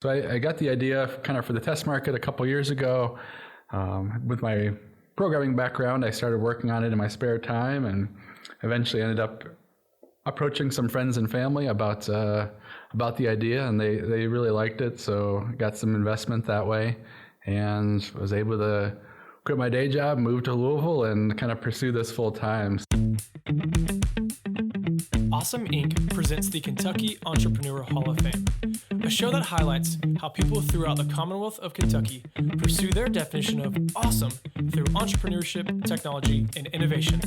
So I got the idea kind of for the test market a couple years ago. With my programming background, I started working on it in my spare time and eventually ended up approaching some friends and family about the idea, and they really liked it. So I got some investment that way and was able to quit my day job, move to Louisville, and kind of pursue this full time. Awesome Inc. presents the Kentucky Entrepreneur Hall of Fame, a show that highlights how people throughout the Commonwealth of Kentucky pursue their definition of awesome through entrepreneurship, technology, and innovation.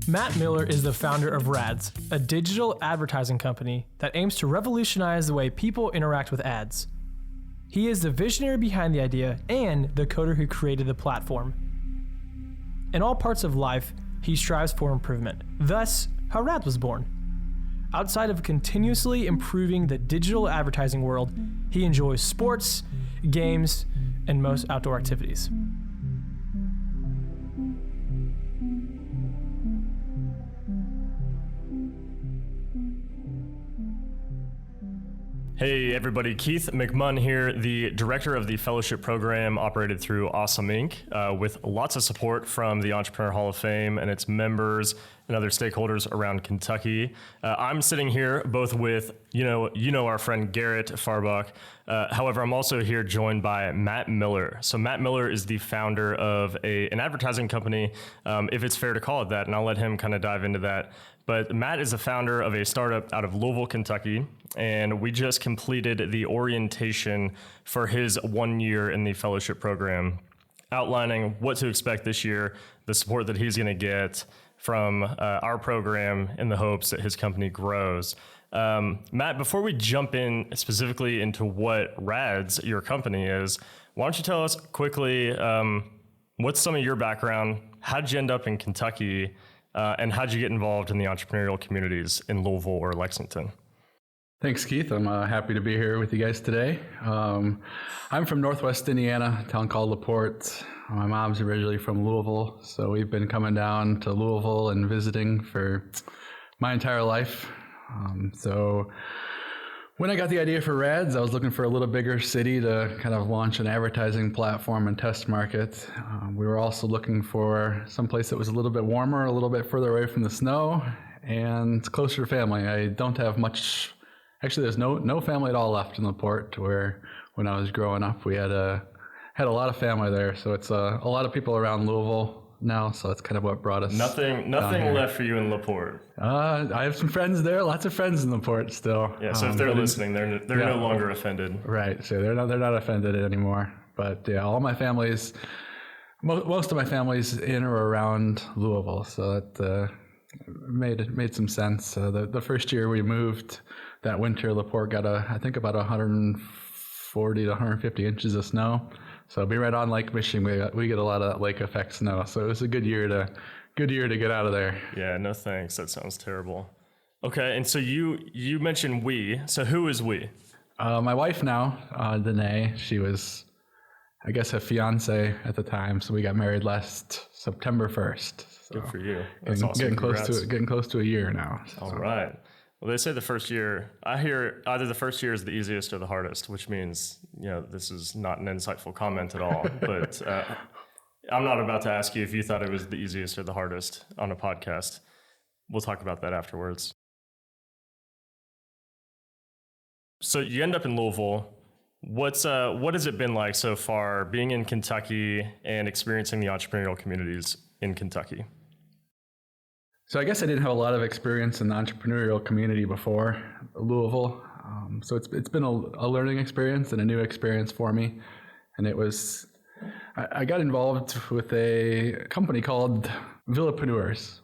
Matt Miller is the founder of RADS, a digital advertising company that aims to revolutionize the way people interact with ads. He is the visionary behind the idea and the coder who created the platform. In all parts of life, he strives for improvement, thus how RADS was born. Outside of continuously improving the digital advertising world, he enjoys sports, games, and most outdoor activities. Hey everybody, Keith McMunn here, the director of the fellowship program operated through Awesome Inc. With lots of support from the Entrepreneur Hall of Fame and its members and other stakeholders around Kentucky. I'm sitting here both with, you know our friend Garrett Farbach. However, I'm also here joined by Matt Miller. So Matt Miller is the founder of an advertising company, if it's fair to call it that, and I'll let him kind of dive into that. But Matt is the founder of a startup out of Louisville, Kentucky, and we just completed the orientation for his 1 year in the fellowship program, outlining what to expect this year, the support that he's going to get from our program in the hopes that his company grows. Matt, before we jump in specifically into what RADS, your company is, why don't you tell us quickly what's some of your background? How'd you end up in Kentucky? And how'd you get involved in the entrepreneurial communities in Louisville or Lexington? Thanks, Keith. I'm happy to be here with you guys today. I'm from Northwest Indiana, a town called LaPorte. My mom's originally from Louisville, so we've been coming down to Louisville and visiting for my entire life. So when I got the idea for RADS, I was looking for a little bigger city to kind of launch an advertising platform and test market. We were also looking for some place that was a little bit warmer, a little bit further away from the snow, and closer to family. I don't have much. Actually, there's no family at all left in LaPorte, where when I was growing up, we had a lot of family there. So it's a lot of people around Louisville now, so that's kind of what brought us. Nothing left for you in LaPorte. I have some friends there, lots of friends in LaPorte still. Yeah, so if they're listening, they're no longer offended. Right, so they're not offended anymore. But yeah, all my families, most of my family's in or around Louisville, so that made some sense. The first year we moved, that winter, LaPorte got I think about 140 to 150 inches of snow. So be right on Lake Michigan. We get a lot of that lake effect snow. So it was a good year to get out of there. Yeah, no thanks. That sounds terrible. Okay, and so you mentioned we. So who is we? My wife now, Danae. She was, I guess, a fiance at the time. So we got married last September 1st. So good for you. That's awesome. Getting close to a year now. So. All right. Well, they say the first year, I hear either the first year is the easiest or the hardest, which means, this is not an insightful comment at all. But I'm not about to ask you if you thought it was the easiest or the hardest on a podcast. We'll talk about that afterwards. So you end up in Louisville. What has it been like so far being in Kentucky and experiencing the entrepreneurial communities in Kentucky? So I guess I didn't have a lot of experience in the entrepreneurial community before Louisville. So it's been a learning experience and a new experience for me. And I got involved with a company called Villapreneurs.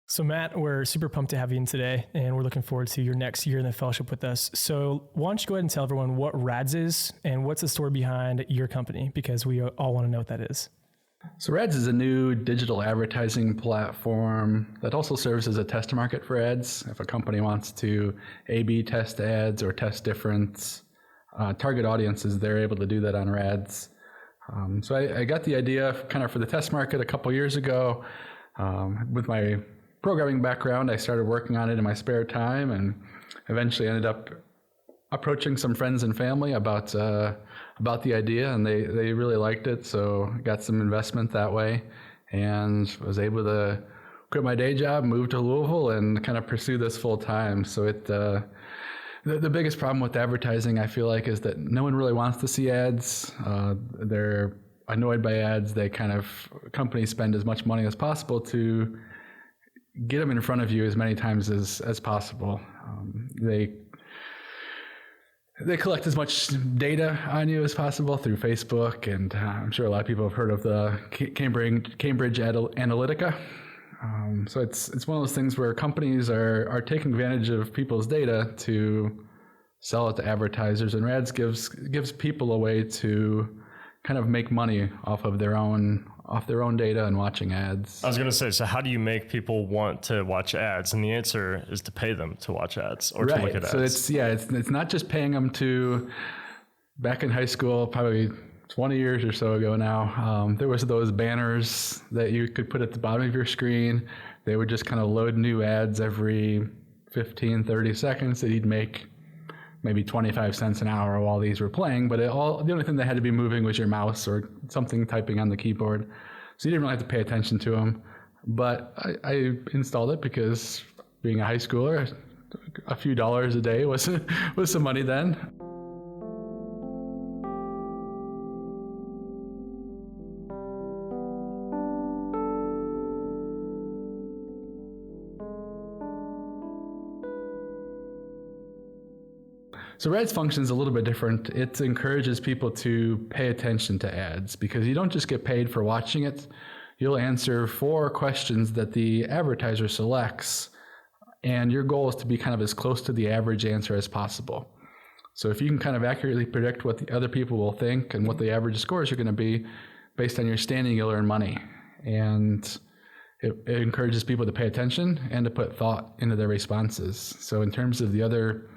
So Matt, we're super pumped to have you in today, and we're looking forward to your next year in the fellowship with us. So why don't you go ahead and tell everyone what RADS is and what's the story behind your company, because we all want to know what that is. So RADS is a new digital advertising platform that also serves as a test market for ads. If a company wants to A/B test ads or test different target audiences, they're able to do that on RADS. So I got the idea kind of for the test market a couple years ago. With my programming background, I started working on it in my spare time and eventually ended up approaching some friends and family about the idea, and they really liked it, so got some investment that way and was able to quit my day job, move to Louisville, and kind of pursue this full time. So the biggest problem with advertising, I feel like, is that no one really wants to see ads. They're annoyed by ads. Companies spend as much money as possible to get them in front of you as many times as possible. They collect as much data on you as possible through Facebook, and I'm sure a lot of people have heard of the Cambridge Analytica. So it's one of those things where companies are taking advantage of people's data to sell it to advertisers, and Rads gives people a way to kind of make money off their own data and watching ads. I was going to say, so how do you make people want to watch ads? And the answer is to pay them to watch ads or to look at ads. So it's not just paying them to. Back in high school, probably 20 years or so ago now, there was those banners that you could put at the bottom of your screen. They would just kind of load new ads every 15, 30 seconds that you'd make maybe 25 cents an hour while these were playing, but the only thing that had to be moving was your mouse or something typing on the keyboard. So you didn't really have to pay attention to them. But I installed it because being a high schooler, a few dollars a day was some money then. So Rads functions a little bit different. It encourages people to pay attention to ads because you don't just get paid for watching it. You'll answer 4 questions that the advertiser selects, and your goal is to be kind of as close to the average answer as possible. So if you can kind of accurately predict what the other people will think and what the average scores are going to be based on your standing, you'll earn money. And it encourages people to pay attention and to put thought into their responses. So in terms of the other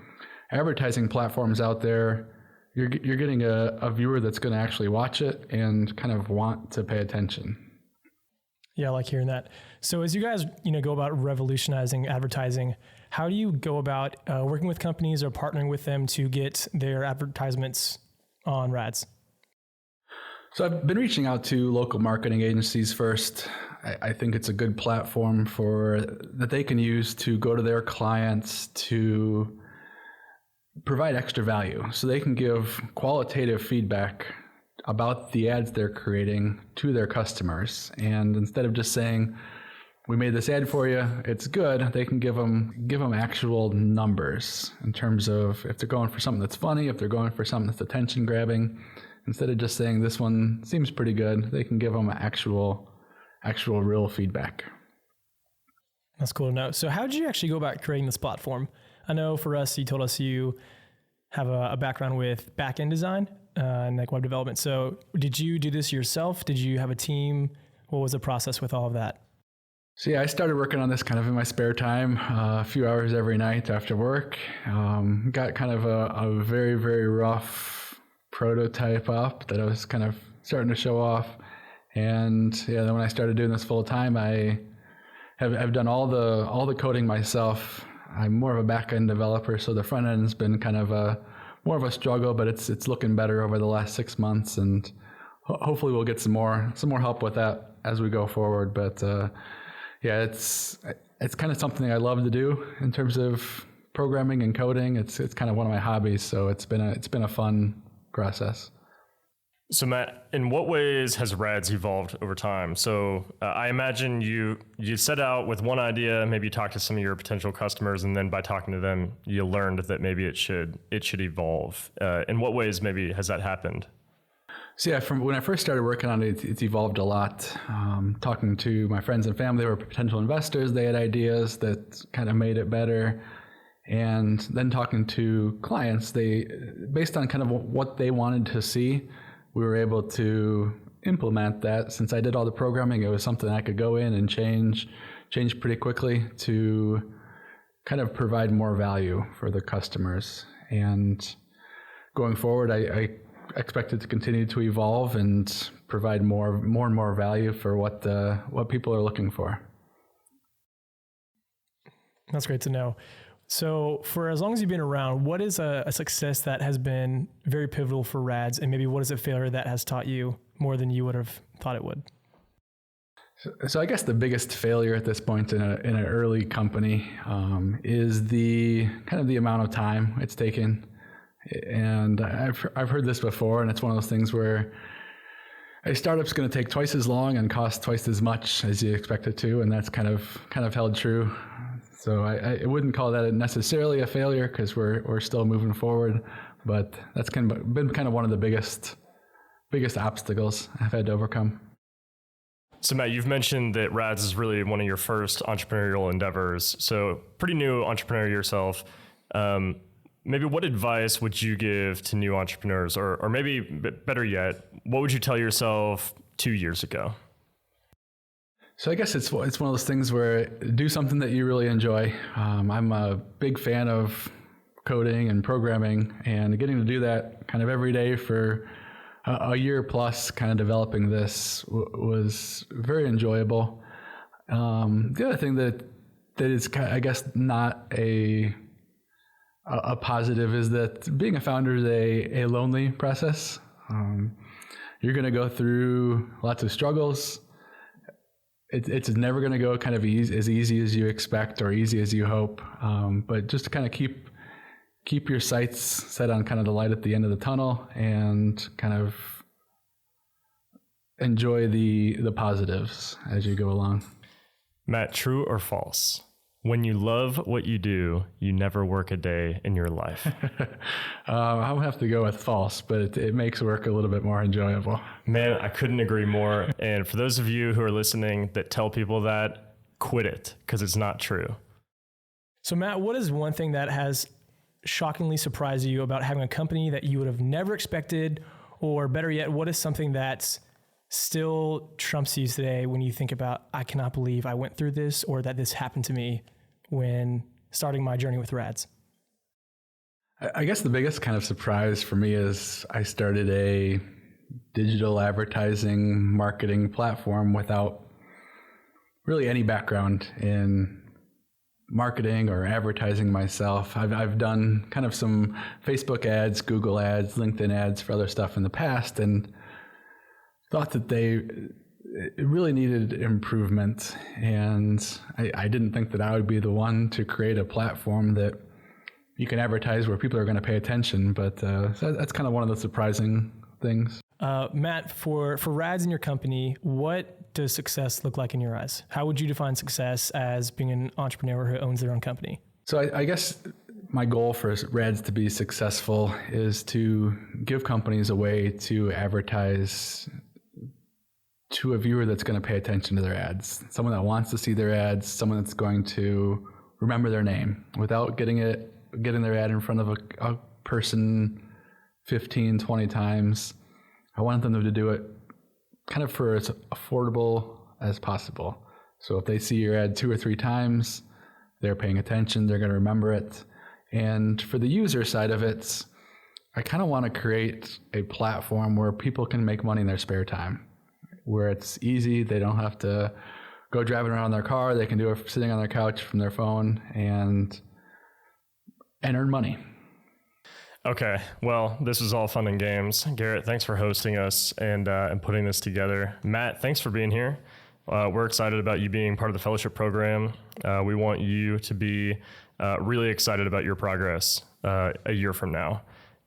advertising platforms out there, you're getting a viewer that's going to actually watch it and kind of want to pay attention. Yeah, I like hearing that. So as you guys, go about revolutionizing advertising, how do you go about working with companies or partnering with them to get their advertisements on Rads? So I've been reaching out to local marketing agencies first. I think it's a good platform that they can use to go to their clients to provide extra value. So they can give qualitative feedback about the ads they're creating to their customers. And instead of just saying, we made this ad for you, it's good, they can give them actual numbers in terms of if they're going for something that's funny, if they're going for something that's attention grabbing. Instead of just saying this one seems pretty good, they can give them actual real feedback. That's cool to know. So how did you actually go about creating this platform? I know for us, you told us you have a background with back-end design and like web development. So did you do this yourself? Did you have a team? What was the process with all of that? So yeah, I started working on this kind of in my spare time, a few hours every night after work. Got kind of a very, very rough prototype up that I was kind of starting to show off. And yeah, then when I started doing this full time, I have done all the coding myself. I'm more of a back-end developer, so the front end's been kind of more of a struggle, but it's looking better over the last 6 months, and hopefully we'll get some more help with that as we go forward. But yeah, it's kind of something I love to do in terms of programming and coding. It's kind of one of my hobbies, so it's been a fun process. So Matt, in what ways has Rads evolved over time? So I imagine you set out with one idea, maybe you talked to some of your potential customers, and then by talking to them, you learned that maybe it should evolve. In what ways maybe has that happened? So yeah, from when I first started working on it, it's evolved a lot. Talking to my friends and family, they were potential investors. They had ideas that kind of made it better. And then talking to clients, based on kind of what they wanted to see, we were able to implement that. Since I did all the programming, it was something I could go in and change pretty quickly to kind of provide more value for the customers. And going forward, I expect it to continue to evolve and provide more and more value for what people are looking for. That's great to know. So for as long as you've been around, what is a success that has been very pivotal for Rads, and maybe what is a failure that has taught you more than you would have thought it would? So I guess the biggest failure at this point in an early company is the kind of the amount of time it's taken. And I've heard this before, and it's one of those things where a startup's going to take twice as long and cost twice as much as you expect it to, and that's kind of held true. So I wouldn't call that necessarily a failure because we're still moving forward, but that's been kind of one of the biggest obstacles I've had to overcome. So Matt, you've mentioned that Rads is really one of your first entrepreneurial endeavors. So pretty new entrepreneur yourself. Maybe what advice would you give to new entrepreneurs, or maybe better yet, what would you tell yourself 2 years ago? So I guess it's one of those things where do something that you really enjoy. I'm a big fan of coding and programming, and getting to do that kind of every day for a year plus, kind of developing this was very enjoyable. The other thing that is, I guess, not a positive is that being a founder is a lonely process. You're going to go through lots of struggles. It's never going to go kind of as easy as you expect or easy as you hope. But just to kind of keep your sights set on kind of the light at the end of the tunnel and kind of enjoy the positives as you go along. Matt, true or false? When you love what you do, you never work a day in your life. I'll have to go with false, but it makes work a little bit more enjoyable. Man, I couldn't agree more. And for those of you who are listening that tell people that, quit it, because it's not true. So Matt, what is one thing that has shockingly surprised you about having a company that you would have never expected? Or better yet, what is something that still trumps you today when you think about, I cannot believe I went through this, or that this happened to me when starting my journey with Rads? I guess the biggest kind of surprise for me is I started a digital advertising marketing platform without really any background in marketing or advertising myself. I've done kind of some Facebook ads, Google ads, LinkedIn ads for other stuff in the past, and thought that it really needed improvement. And I didn't think that I would be the one to create a platform that you can advertise where people are going to pay attention. But so that's kind of one of the surprising things. Matt, for Rads in your company, what does success look like in your eyes? How would you define success as being an entrepreneur who owns their own company? So I guess my goal for Rads to be successful is to give companies a way to advertise to a viewer that's going to pay attention to their ads, someone that wants to see their ads, someone that's going to remember their name without getting their ad in front of a person 15, 20 times. I want them to do it kind of for as affordable as possible. So if they see your ad 2 or 3 times, they're paying attention, they're going to remember it. And for the user side of it, I kind of want to create a platform where people can make money in their spare time, where it's easy. They don't have to go driving around in their car. They can do it sitting on their couch from their phone and earn money. Okay, well, this was all fun and games. Garrett, thanks for hosting us and putting this together. Matt, thanks for being here. We're excited about you being part of the fellowship program. We want you to be really excited about your progress a year from now.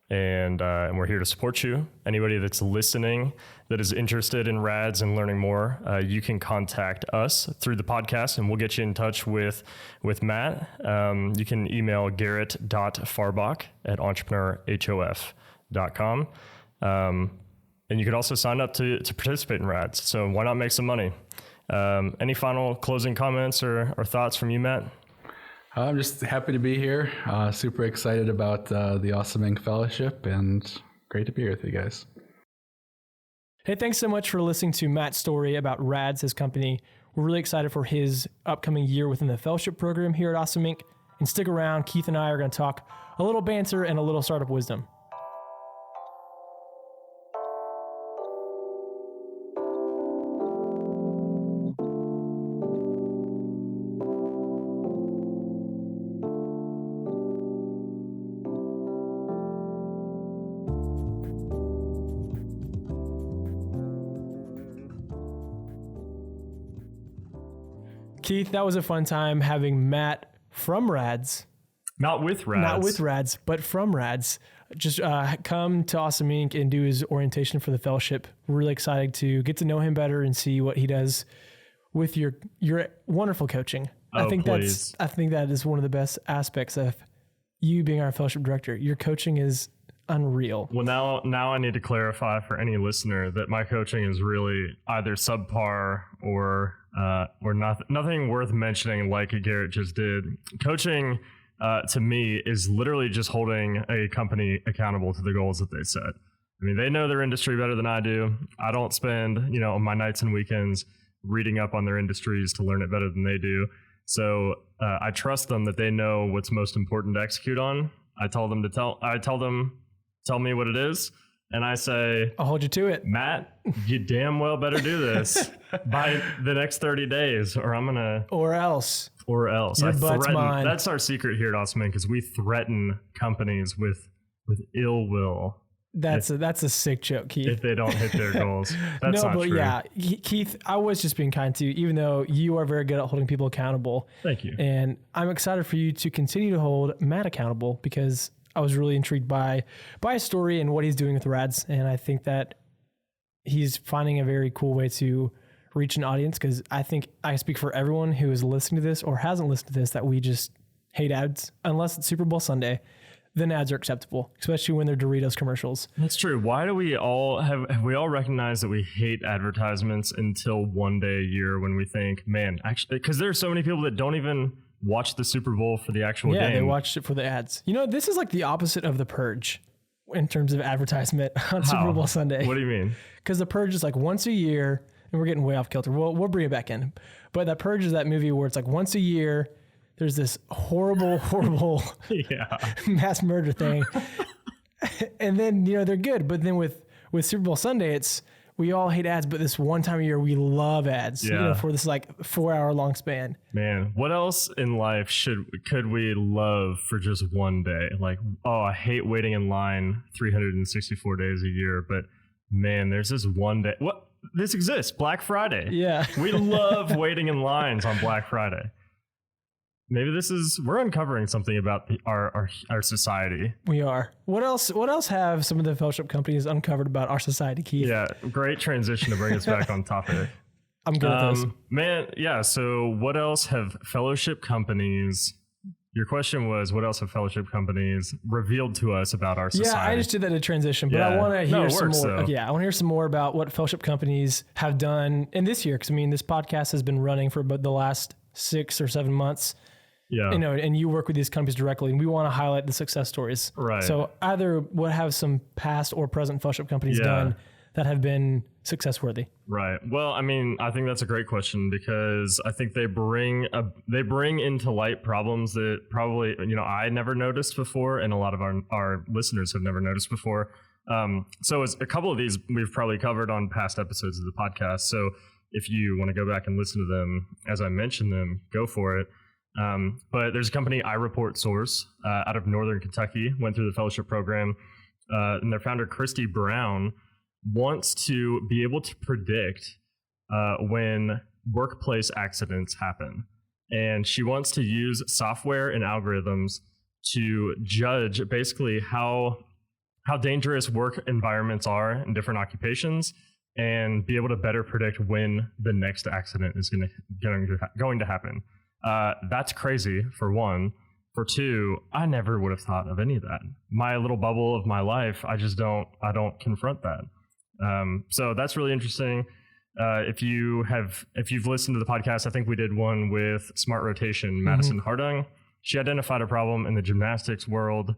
And we're here to support you. Anybody that's listening that is interested in Rads and learning more, you can contact us through the podcast, and we'll get you in touch with Matt. You can email garrett.farbock@entrepreneurhof.com. And you could also sign up to participate in Rads. So why not make some money? Any final closing comments or thoughts from you, Matt? I'm just happy to be here. Super excited about the Awesome Inc. Fellowship, and great to be here with you guys. Hey, thanks so much for listening to Matt's story about Rads, his company. We're really excited for his upcoming year within the fellowship program here at Awesome Inc. And stick around, Keith and I are going to talk a little banter and a little startup wisdom. Keith, that was a fun time having Matt from Rads. Not with Rads. Not with Rads, but from Rads. Just come to Awesome Inc. and do his orientation for the fellowship. We're really excited to get to know him better and see what he does with your wonderful coaching. Oh, I think please. that is one of the best aspects of you being our fellowship director. Your coaching is unreal. Well, now I need to clarify for any listener that my coaching is really either subpar or nothing worth mentioning like Garrett just did. Coaching to me is literally just holding a company accountable to the goals that they set. I mean, they know their industry better than I do. I don't spend, my nights and weekends reading up on their industries to learn it better than they do. So I trust them that they know what's most important to execute on. I tell them tell me what it is. And I say, I'll hold you to it. Matt, you damn well better do this by the next 30 days or I'm going to. Or else. I butt's threaten. mine. That's our secret here at Awesome Inc. because we threaten companies with ill will. That's a sick joke, Keith. If they don't hit their goals. That's not true. Yeah, Keith, I was just being kind to you, even though you are very good at holding people accountable. Thank you. And I'm excited for you to continue to hold Matt accountable because I was really intrigued by his story and what he's doing with Rads. And I think that he's finding a very cool way to reach an audience because I think I speak for everyone who is listening to this or hasn't listened to this that we just hate ads unless it's Super Bowl Sunday. Then ads are acceptable, especially when they're Doritos commercials. That's true. Why do we all have we all recognized that we hate advertisements until one day a year when we think, man, actually, because there are so many people that don't even watch the Super Bowl for the actual game. Yeah, they watched it for the ads. This is like the opposite of The Purge in terms of advertisement on Super Bowl Sunday. What do you mean? Because The Purge is like once a year, and we're getting way off kilter. We'll bring it back in. But that Purge is that movie where it's like once a year, there's this horrible mass murder thing. And then, they're good. But then with Super Bowl Sunday, we all hate ads, but this one time a year, we love ads for this like 4-hour long span. Man, what else in life could we love for just one day? Like, I hate waiting in line 364 days a year, but man, there's this one day. What? This exists, Black Friday. Yeah. We love waiting in lines on Black Friday. Maybe we're uncovering something about our society. We are. What else have some of the fellowship companies uncovered about our society, Keith? Yeah, great transition to bring us back on topic. I'm good at those. Man, yeah, so what else have fellowship companies, your question was, what else have fellowship companies revealed to us about our society? Yeah, I just did that in transition, but I want to hear some more. Though. Yeah, I want to hear some more about what fellowship companies have done in this year, because this podcast has been running for about the last 6 or 7 months. Yeah. And you work with these companies directly, and we want to highlight the success stories. Right. So either what have some past or present fellowship companies done that have been success worthy? Right. Well, I think that's a great question because I think they bring into light problems that probably, I never noticed before, and a lot of our listeners have never noticed before. So as a couple of these we've probably covered on past episodes of the podcast. So if you want to go back and listen to them as I mentioned them, go for it. But there's a company, iReport Source, out of Northern Kentucky, went through the fellowship program, and their founder, Christy Brown, wants to be able to predict when workplace accidents happen. And she wants to use software and algorithms to judge basically how dangerous work environments are in different occupations and be able to better predict when the next accident is going to happen. That's crazy, for one. For two, I never would have thought of any of that. My little bubble of my life, I don't confront that. So that's really interesting. If you've listened to the podcast, I think we did one with Smart Rotation, Madison Hardung. She identified a problem in the gymnastics world,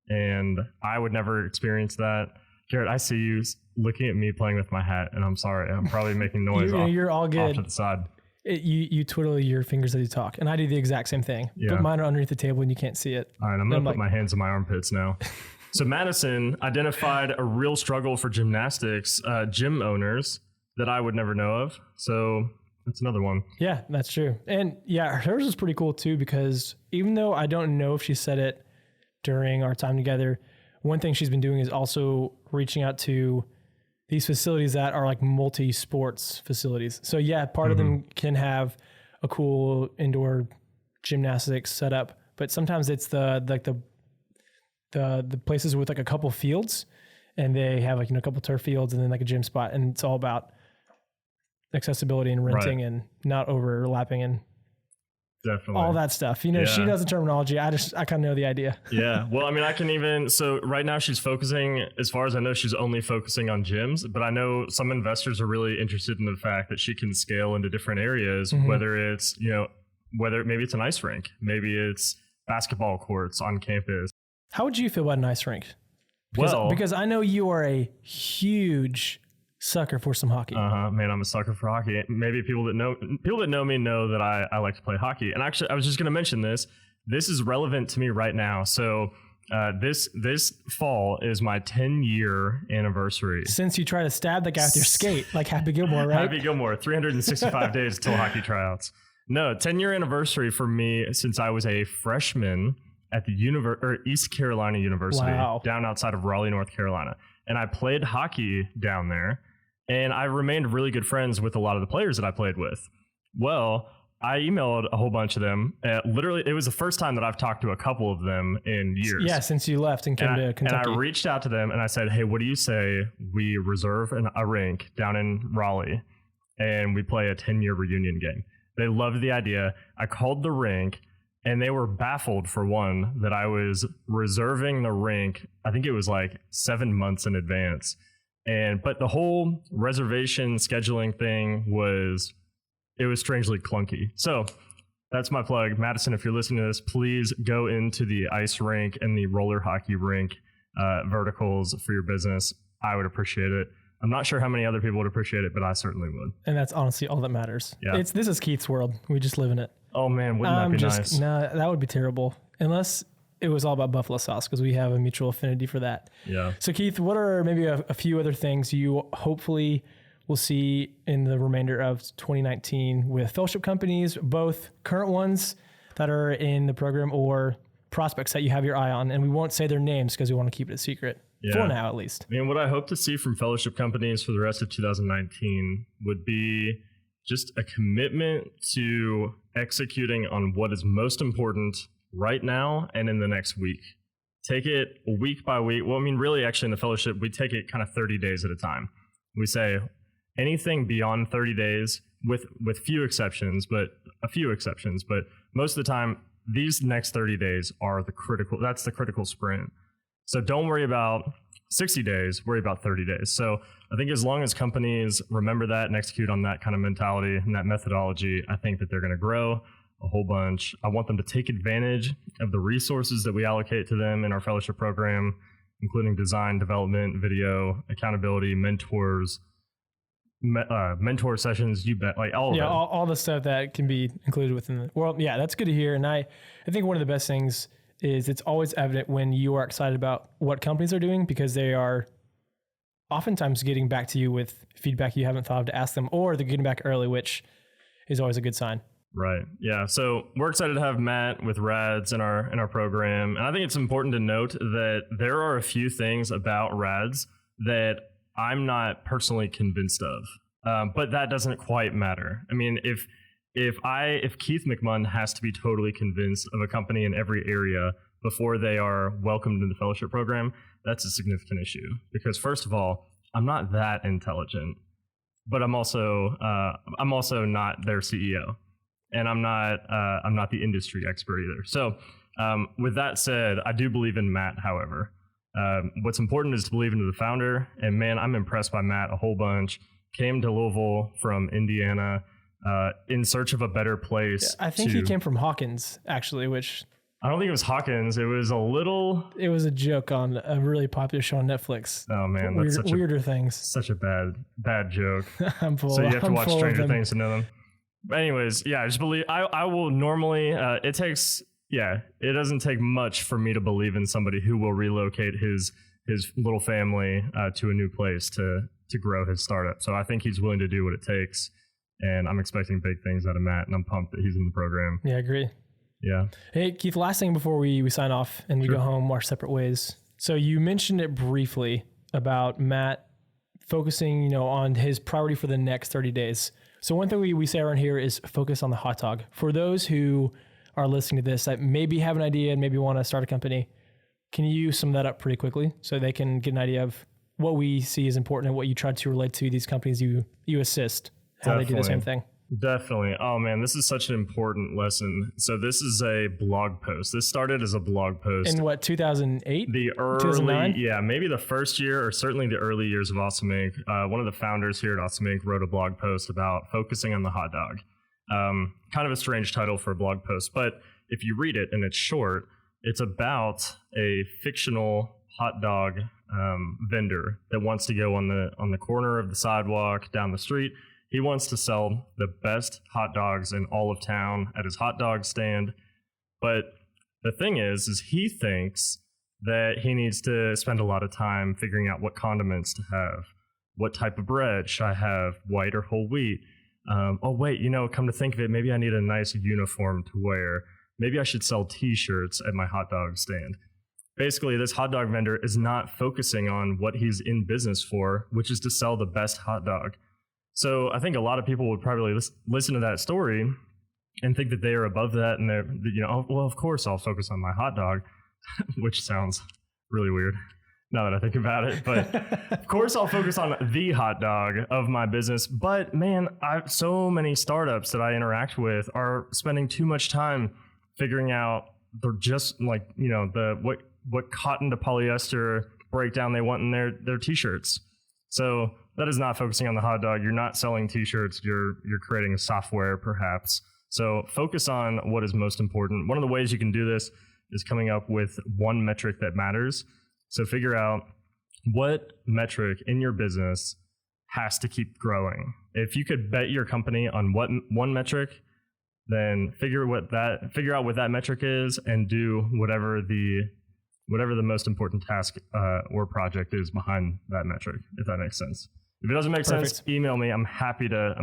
and I would never experience that. Garrett, I see you looking at me playing with my hat, and I'm sorry. I'm probably making noise You're all good. off to the side. You twiddle your fingers as you talk, and I do the exact same thing. Yeah. But mine are underneath the table, and you can't see it. All right, I'm going to put my hands in my armpits now. So Madison identified a real struggle for gymnastics gym owners that I would never know of. So that's another one. Yeah, that's true. And yeah, hers is pretty cool too, because even though I don't know if she said it during our time together, one thing she's been doing is also reaching out to these facilities that are like multi-sports facilities. So yeah, part of them can have a cool indoor gymnastics setup, but sometimes it's the places with like a couple fields, and they have like, a couple turf fields and then like a gym spot, and it's all about accessibility and renting and not overlapping and Definitely. all that stuff. She knows the terminology. I kind of know the idea. Yeah. Well, I mean, I can even, so right now she's focusing, as far as I know, she's only focusing on gyms, but I know some investors are really interested in the fact that she can scale into different areas, whether it's, whether maybe it's an ice rink, maybe it's basketball courts on campus. How would you feel about an ice rink? Well, Because I know you are a huge sucker for some hockey. Man, I'm a sucker for hockey. Maybe people that know me know that I like to play hockey. And actually, I was just going to mention this. This is relevant to me right now. So this fall is my 10-year anniversary. Since you try to stab the guy with your skate, like Happy Gilmore, right? Happy Gilmore, 365 days till hockey tryouts. No, 10-year anniversary for me since I was a freshman at the East Carolina University, down outside of Raleigh, North Carolina. And I played hockey down there, and I remained really good friends with a lot of the players that I played with. Well, I emailed a whole bunch of them. Literally, it was the first time that I've talked to a couple of them in years. Yeah, since you left and came to Kentucky. And I reached out to them and I said, hey, what do you say we reserve a rink down in Raleigh and we play a 10-year reunion game? They loved the idea. I called the rink, and they were baffled, for one, that I was reserving the rink. I think it was like 7 months in advance. But the whole reservation scheduling thing was strangely clunky. So that's my plug. Madison, if you're listening to this, please go into the ice rink and the roller hockey rink verticals for your business. I would appreciate it. I'm not sure how many other people would appreciate it, but I certainly would. And that's honestly all that matters. Yeah. This is Keith's world. We just live in it. Oh man, wouldn't that be nice? No, that would be terrible. Unless it was all about buffalo sauce, because we have a mutual affinity for that. Yeah. So Keith, what are maybe a few other things you hopefully will see in the remainder of 2019 with fellowship companies, both current ones that are in the program or prospects that you have your eye on? And we won't say their names because we want to keep it a secret. Yeah. For now, at least. I mean, what I hope to see from fellowship companies for the rest of 2019 would be just a commitment to executing on what is most important right now and in the next week. Take it week by week. Well, I mean, really, actually, in the fellowship, we take it kind of 30 days at a time. We say anything beyond 30 days, with few exceptions, but most of the time, these next 30 days are that's the critical sprint. So don't worry about 60 days, worry about 30 days. So I think as long as companies remember that and execute on that kind of mentality and that methodology, I think that they're going to grow a whole bunch. I want them to take advantage of the resources that we allocate to them in our fellowship program, including design, development, video, accountability, mentors, mentor sessions, you bet, like all of it. Yeah, all the stuff that can be included within the world. Yeah, that's good to hear. And I think one of the best things is it's always evident when you are excited about what companies are doing, because they are oftentimes getting back to you with feedback you haven't thought of to ask them, or they're getting back early, which is always a good sign. Right. Yeah. So we're excited to have Matt with RADS in our program. And I think it's important to note that there are a few things about RADS that I'm not personally convinced of, but that doesn't quite matter. I mean, if Keith McMunn has to be totally convinced of a company in every area before they are welcomed in the fellowship program, that's a significant issue. Because first of all, I'm not that intelligent, but I'm also not their CEO, and I'm not the industry expert either. So with that said, I do believe in Matt. However, what's important is to believe into the founder. And man, I'm impressed by Matt a whole bunch. Came to Louisville from Indiana. In search of a better place. I think he came from Hawkins, actually, which... I don't think it was Hawkins. It was a joke on a really popular show on Netflix. Oh, man. That's weirder things. Such a bad joke. So you have to watch Stranger Things to know them. But anyways, yeah, I just believe... I will normally... it doesn't take much for me to believe in somebody who will relocate his little family to a new place to grow his startup. So I think he's willing to do what it takes. And I'm expecting big things out of Matt, and I'm pumped that he's in the program. Yeah, I agree. Yeah. Hey, Keith, last thing before we sign off and we go home our separate ways. So you mentioned it briefly about Matt focusing, on his priority for the next 30 days. So one thing we say around here is focus on the hot dog. For those who are listening to this that maybe have an idea and maybe want to start a company, can you sum that up pretty quickly so they can get an idea of what we see is important and what you try to relate to these companies you assist, how they do the same thing? Definitely. Oh man, this is such an important lesson. So this is a blog post. This started as a blog post. In what, 2008? The early, 2009? Yeah, maybe the first year or certainly the early years of Awesome Inc. One of the founders here at Awesome Inc. wrote a blog post about focusing on the hot dog. Kind of a strange title for a blog post, but if you read it and it's short, it's about a fictional hot dog vendor that wants to go on the corner of the sidewalk down the street. He wants to sell the best hot dogs in all of town at his hot dog stand. But the thing is he thinks that he needs to spend a lot of time figuring out what condiments to have. What type of bread should I have, white or whole wheat? Oh, wait, come to think of it, maybe I need a nice uniform to wear. Maybe I should sell t-shirts at my hot dog stand. Basically, this hot dog vendor is not focusing on what he's in business for, which is to sell the best hot dog. So I think a lot of people would probably listen to that story and think that they are above that, and they're, oh, well, of course I'll focus on my hot dog, which sounds really weird now that I think about it. But of course I'll focus on the hot dog of my business. But man, so many startups that I interact with are spending too much time figuring out they're just like, what cotton to polyester breakdown they want in their t-shirts. So that is not focusing on the hot dog. You're not selling t-shirts. You're creating software perhaps. So focus on what is most important. One of the ways you can do this is coming up with one metric that matters. So figure out what metric in your business has to keep growing. If you could bet your company on one metric, then figure out what that metric is and do whatever the most important task or project is behind that metric, if that makes sense. If it doesn't make sense, email me. I'm happy to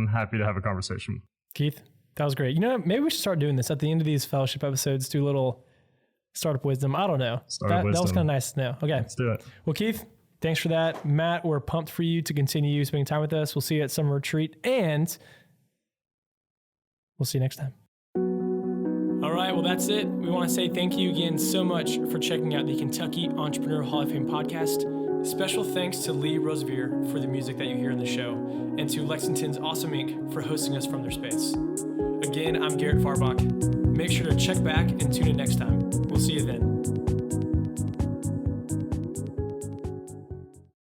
have a conversation. Keith, that was great. Maybe we should start doing this at the end of these fellowship episodes, do a little startup wisdom. I don't know. That was kind of nice to know. Okay. Let's do it. Well, Keith, thanks for that. Matt, we're pumped for you to continue spending time with us. We'll see you at summer retreat, and we'll see you next time. All right, well, that's it. We want to say thank you again so much for checking out the Kentucky Entrepreneur Hall of Fame podcast. Special thanks to Lee Rosevier for the music that you hear in the show, and to Lexington's Awesome Inc. for hosting us from their space. Again, I'm Garrett Farbach. Make sure to check back and tune in next time. We'll see you then.